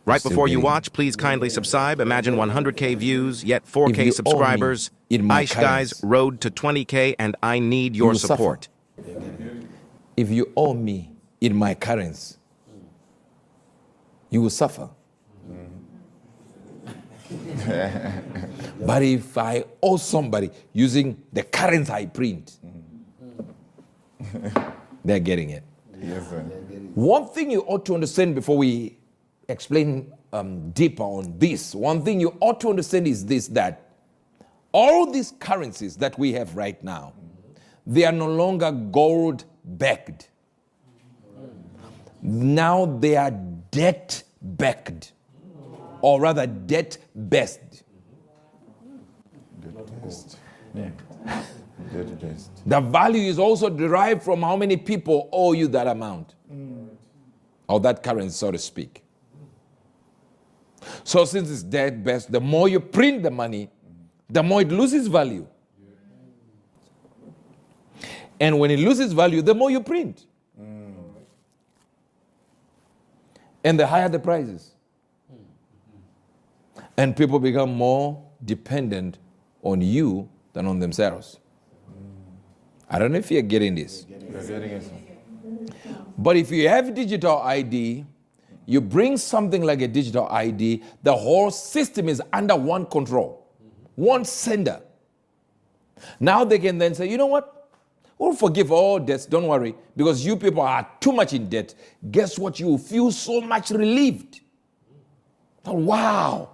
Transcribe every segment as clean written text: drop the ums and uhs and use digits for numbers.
Right before you watch, please kindly subscribe. Imagine 100K views, yet 4K subscribers. Ice Guys, road to 20K, and I need your support. If you owe me in my currency, you will suffer. But if I owe somebody using the currency I print, they're getting it. Yes, sir. One thing you ought to understand before we explain deeper on this, one thing you ought to understand is this, that all these currencies that we have right now, they are no longer gold-backed. Now they are debt-backed, or rather debt-based. Debt-based. Yeah. Debt-based. The value is also derived from how many people owe you that amount, or that currency, so to speak. So since it's debt-based, the more you print the money, the more it loses value. And when it loses value, the more you print. And the higher the prices. And people become more dependent on you than on themselves. I don't know if you're getting this. We're getting it. But if you have digital ID, you bring something like a digital ID, the whole system is under one control, one sender. Now they can then say, you know what? We'll forgive all debts, don't worry, because you people are too much in debt. Guess what? You feel so much relieved. Oh, wow.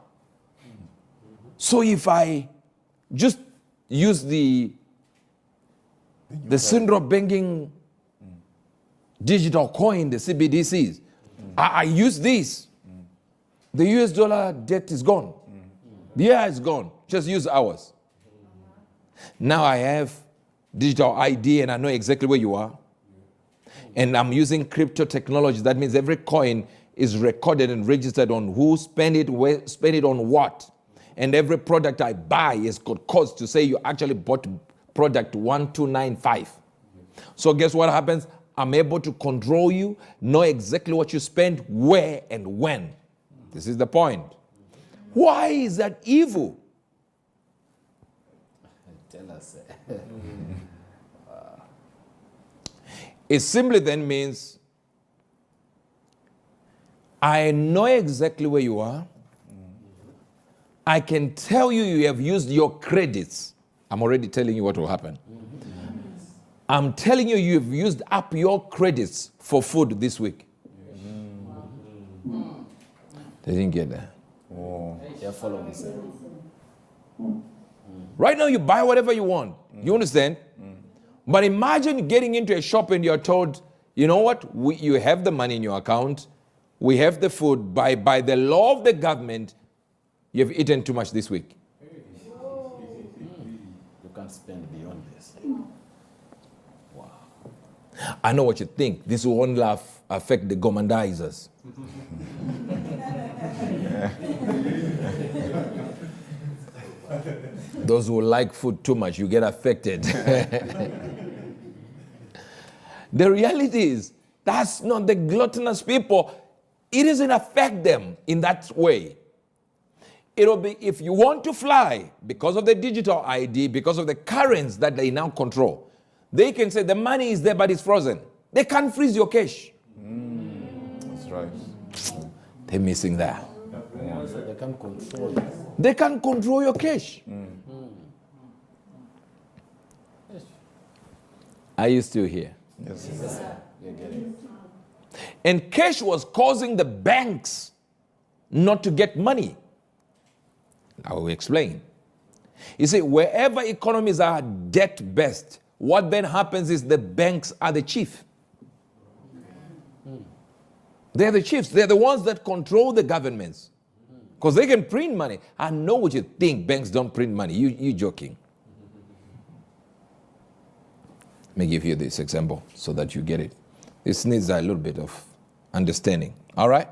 So if I just use the syndrome banking digital coin, the CBDCs, I use this. The US dollar debt is gone. Yeah, it's gone. Just use ours. Now I have digital ID and I know exactly where you are. And I'm using crypto technology. That means every coin is recorded and registered on who spent it, where spent it on what. And every product I buy is got codes to say you actually bought product 1295. So guess what happens? I'm able to control you, know exactly what you spend, where and when. This is the point. Why is that evil? Tell us. It simply then means I know exactly where you are. I can tell you you have used your credits. I'm already telling you what will happen. I'm telling you you've used up your credits for food this week. They didn't get that. Oh. You're following this. Right now you buy whatever you want. You understand? But imagine getting into a shop and you're told, you know what? You have the money in your account. We have the food. By the law of the government, you've eaten too much this week. You can't spend beyond this. Wow. I know what you think. This will only affect the gomandizers. Those who like food too much, you get affected. The reality is, that's not the gluttonous people. It doesn't affect them in that way. It'll be if you want to fly, because of the digital ID, because of the currency that they now control, they can say the money is there but it's frozen. They can't freeze your cash. That's right. They're missing that. So they can control it. They can control your cash. Are you still here? Yes. You're getting it. And cash was causing the banks not to get money. I will explain. You see, wherever economies are debt-based, what then happens is the banks are the chief. They're the chiefs. They're the ones that control the governments. Because they can print money. I know what you think. Banks don't print money. You're joking. Let me give you this example so that you get it. This needs a little bit of understanding. All right?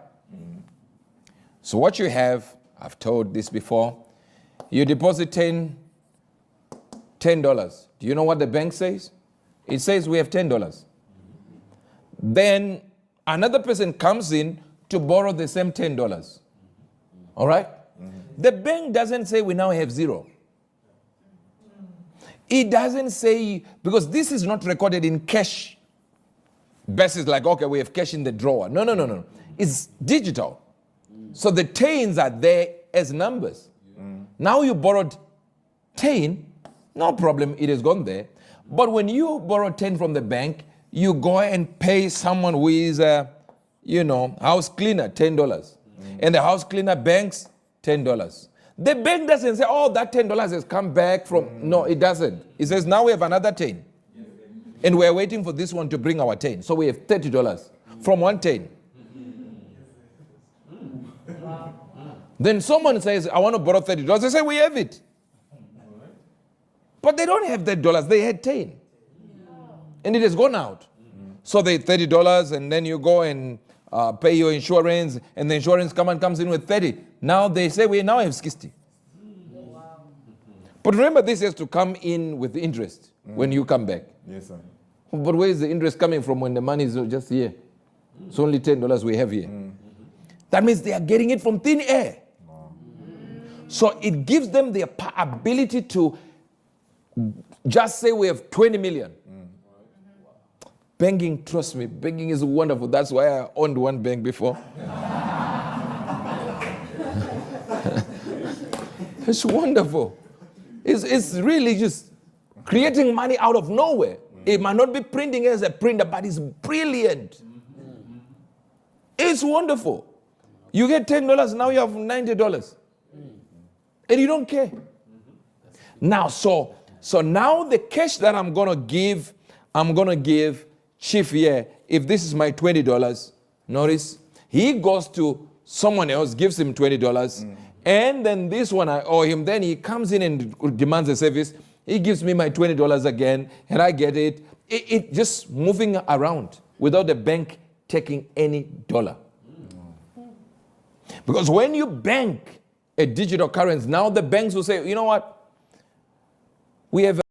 So what you have, I've told this before, you deposit $10. Do you know what the bank says? It says we have $10. Then another person comes in to borrow the same $10. All right? The bank doesn't say we now have zero. It doesn't say, because this is not recorded in cash basis, like, okay, we have cash in the drawer. No. It's digital. So the tens are there as numbers. Now you borrowed 10, no problem, it has gone there. But when you borrow 10 from the bank, you go and pay someone who is house cleaner, $10. And the house cleaner banks, $10. The bank doesn't say, oh, that $10 has come back from, no, it doesn't. It says, now we have another 10. And we're waiting for this one to bring our 10. So we have $30 from 110. Then someone says, I want to borrow $30. They say, we have it. But they don't have $30. They had 10. And it has gone out. So they $30, and then you go and pay your insurance, and the insurance comes in with 30. Now they say, we now have 60. But remember, this has to come in with interest when you come back. Yes, sir. But where is the interest coming from when the money is just here? It's only $10 we have here. That means they are getting it from thin air. So it gives them the ability to just say we have 20 million. Banking, trust me, banking is wonderful. That's why I owned one bank before. It's wonderful. It's really just creating money out of nowhere. It might not be printing as a printer, but it's brilliant. It's wonderful. You get $10, now you have $90. And you don't care. Now, so now the cash that I'm going to give Chief here, if this is my $20, notice, he goes to someone else, gives him $20, and then this one I owe him, then he comes in and demands a service, he gives me my $20 again, and I get it. It just moving around without the bank taking any dollar. Because when you bank a digital currency, now the banks will say, you know what? We have